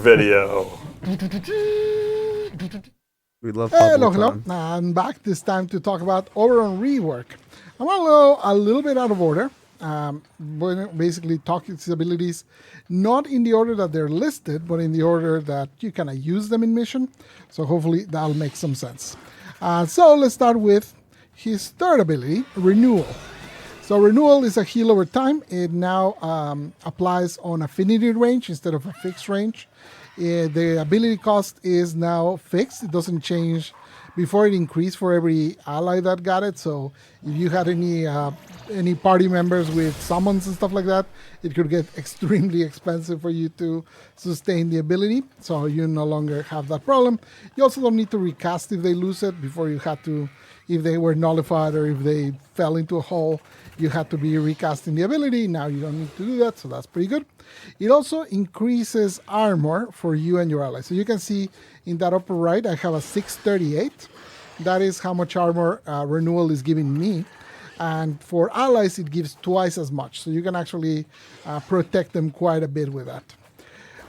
video. We love Pablo. Hello. I'm back this time to talk about Oberon Rework. I'm going to go a little bit out of order. Basically talk its abilities not in the order that they're listed, but in the order that you kind of use them in mission. So hopefully that'll make some sense. So let's start with his third ability, Renewal. So Renewal is a heal over time. It now applies on affinity range instead of a fixed range. The ability cost is now fixed. It doesn't change. Before it increased for every ally that got it. So if you had any party members with summons and stuff like that, it could get extremely expensive for you to sustain the ability. So you no longer have that problem. You also don't need to recast if they lose it. Before you had to, if they were nullified or if they fell into a hole, you had to be recasting the ability. Now you don't need to do that, so that's pretty good. It also increases armor for you and your allies. So you can see in that upper right, I have a 638. That is how much armor Renewal is giving me. And for allies, it gives twice as much. So you can actually protect them quite a bit with that.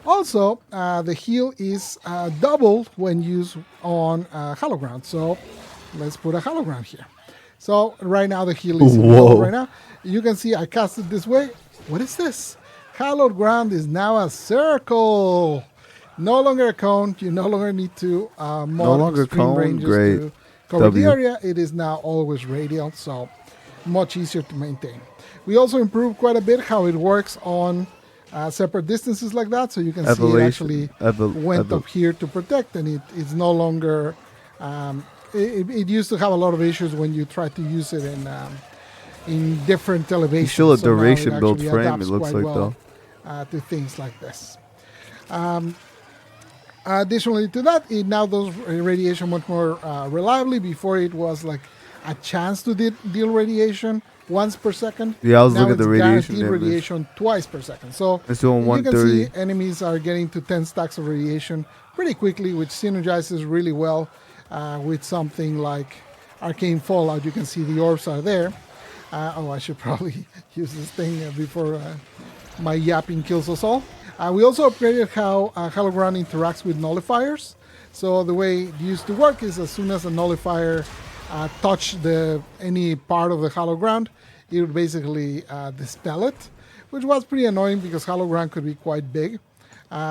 Also, the heal is doubled when used on Hallowed Ground. So let's put a Hallowed Ground here. So right now the heal is doubled right now. You can see I cast it this way. What is this? Hallowed Ground is now a circle. No longer a cone. You no longer need to mod extreme ranges to cover the area. It is now always radial, so much easier to maintain. We also improved quite a bit how it works on separate distances like that. So you can see it actually went up here to protect, and it's no longer... It used to have a lot of issues when you try to use it in different elevations. Still a duration build frame, it looks like, though. To things like this. Additionally to that, it now does radiation much more reliably. Before it was like a chance to deal radiation once per second. Yeah, I was now looking at the radiation guaranteed radiation twice per second. So it's doing you can 130. see enemies are getting to 10 stacks of radiation pretty quickly, which synergizes really well with something like Arcane Fallout. You can see the orbs are there. I should probably use this thing before my yapping kills us all. We also upgraded how Hallowed Ground interacts with nullifiers. So the way it used to work is as soon as a nullifier touched any part of the Hallowed Ground, it would basically dispel it, which was pretty annoying because Hallowed Ground could be quite big.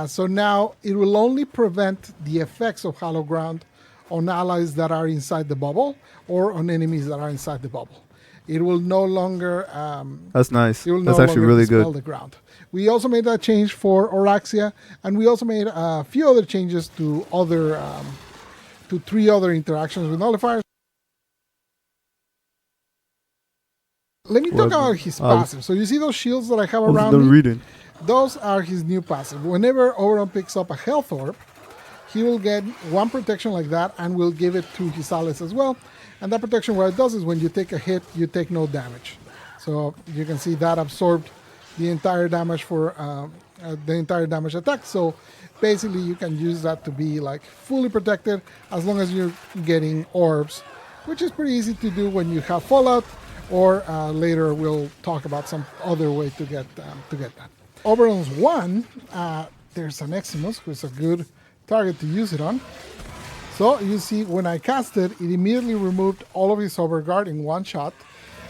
So now it will only prevent the effects of Hallowed Ground on allies that are inside the bubble or on enemies that are inside the bubble. It will no longer... That's nice. That's actually really good. The ground. We also made that change for Oraxia, and we also made a few other changes to to 3 other interactions with nullifiers. Let me talk about his passive. So you see those shields that I have around me? Those are his new passive. Whenever Oberon picks up a health orb, he will get 1 protection like that and will give it to his allies as well. And that protection, what it does is when you take a hit, you take no damage. So you can see that absorbed the entire damage for the entire damage attack. So basically you can use that to be like fully protected as long as you're getting orbs, which is pretty easy to do when you have Fallout, or later we'll talk about some other way to get that. Oberon's 1, there's an Eximus, who's a good target to use it on. So you see when I cast it, it immediately removed all of his overguard in 1 shot,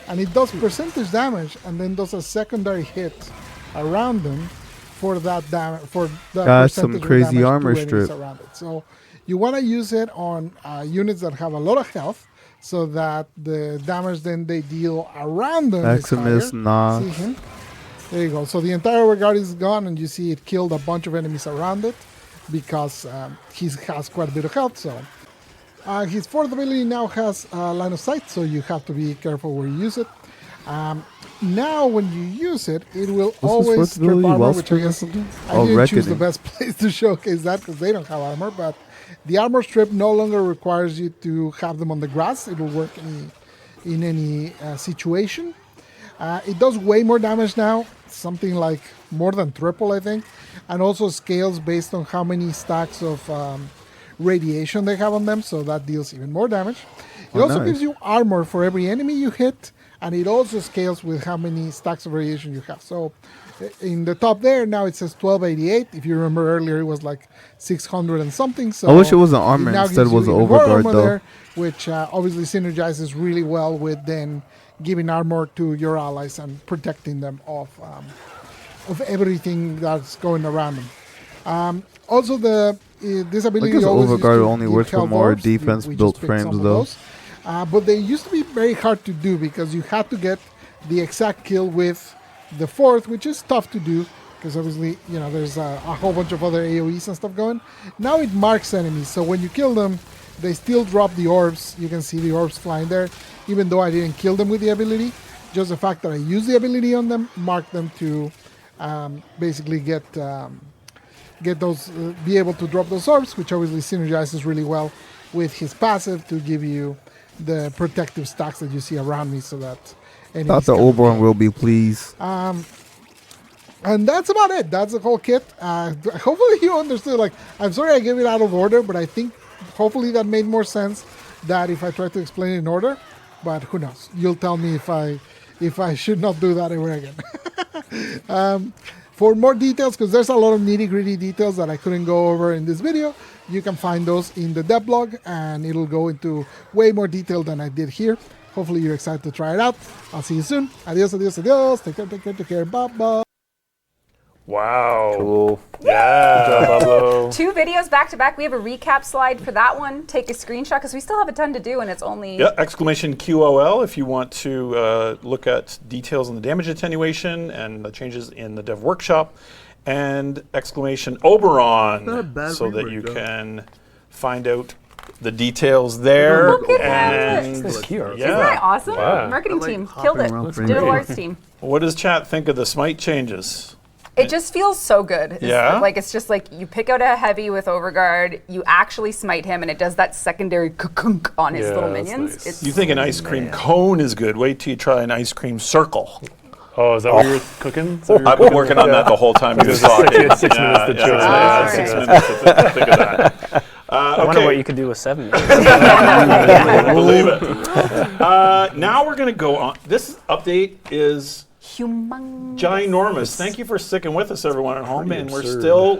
and it does percentage damage and then does a secondary hit around them for that damage, for the Got some crazy armor strip around it. So you want to use it on units that have a lot of health, so that the damage then they deal around them Maximus, nah. See him? There you go. So the entire overguard is gone, and you see it killed a bunch of enemies around it, because he has quite a bit of health. So his 4th ability now has line of sight, so you have to be careful where you use it. Now when you use it, it will always strip armor, which I guess I didn't choose the best place to showcase that because they don't have armor, but the armor strip no longer requires you to have them on the grass. It will work in any situation. It does way more damage now, something like more than triple, I think, and also scales based on how many stacks of radiation they have on them, so that deals even more damage. It also gives you armor for every enemy you hit and it also scales with how many stacks of radiation you have. So in the top there, now it says 1288. If you remember earlier, it was like 600 and something. So I wish it was an armor now instead gives was you an even more overguard armor though. there, which obviously synergizes really well with then giving armor to your allies and protecting them of everything that's going around them. Also, this I ability guess always used overguard to only give works for health more orbs. We defense-built just picked some frames of though. those. But they used to be very hard to do because you had to get the exact kill with the fourth, which is tough to do because obviously, you know, there's a whole bunch of other AoEs and stuff going. Now it marks enemies, so when you kill them, they still drop the orbs. You can see the orbs flying there, even though I didn't kill them with the ability. Just the fact that I used the ability on them marked them to basically get those, be able to drop those orbs, which obviously synergizes really well with his passive to give you the protective stacks that you see around me, so that Dr. Oberon will be pleased. And that's about it. That's the whole kit. Hopefully you understood. Like, I'm sorry I gave it out of order, but I think hopefully that made more sense than if I tried to explain it in order. But who knows? You'll tell me if I should not do that ever again. For more details, because there's a lot of nitty-gritty details that I couldn't go over in this video, you can find those in the dev blog, and it'll go into way more detail than I did here. Hopefully you're excited to try it out. I'll see you soon. Adios, adios, adios. Take care, take care, take care. Bye-bye. Wow. Cool. Yeah. Good job, Pablo. 2 videos back to back. We have a recap slide for that one. Take a screenshot because we still have a ton to do and it's only... Yeah, exclamation QOL if you want to look at details on the damage attenuation and the changes in the dev workshop, and exclamation Oberon so that you can find out the details there. Look at and that. That's cute. yeah. Isn't that awesome? Wow. Marketing I like team hopping killed it. around for Digital anything. arts team. What does chat think of the smite changes? It just feels so good. It's Yeah? like it's just like you pick out a heavy with Overguard, you actually smite him, and it does that secondary kunk on his little that's minions. nice. It's You think an ice cream cone is good? Wait till you try an ice cream circle. Oh, is that what you were cooking? Is that what you were I've been cooking? working on that the whole time you was It was talking. you had 6 minutes to choose. Yeah, 6 minutes to think of that. I wonder what you could do with 7 minutes. Believe it. Now we're going to go on. This update is humongous. ginormous. Thank you for sticking with us, everyone at home. Pretty And we're absurd. still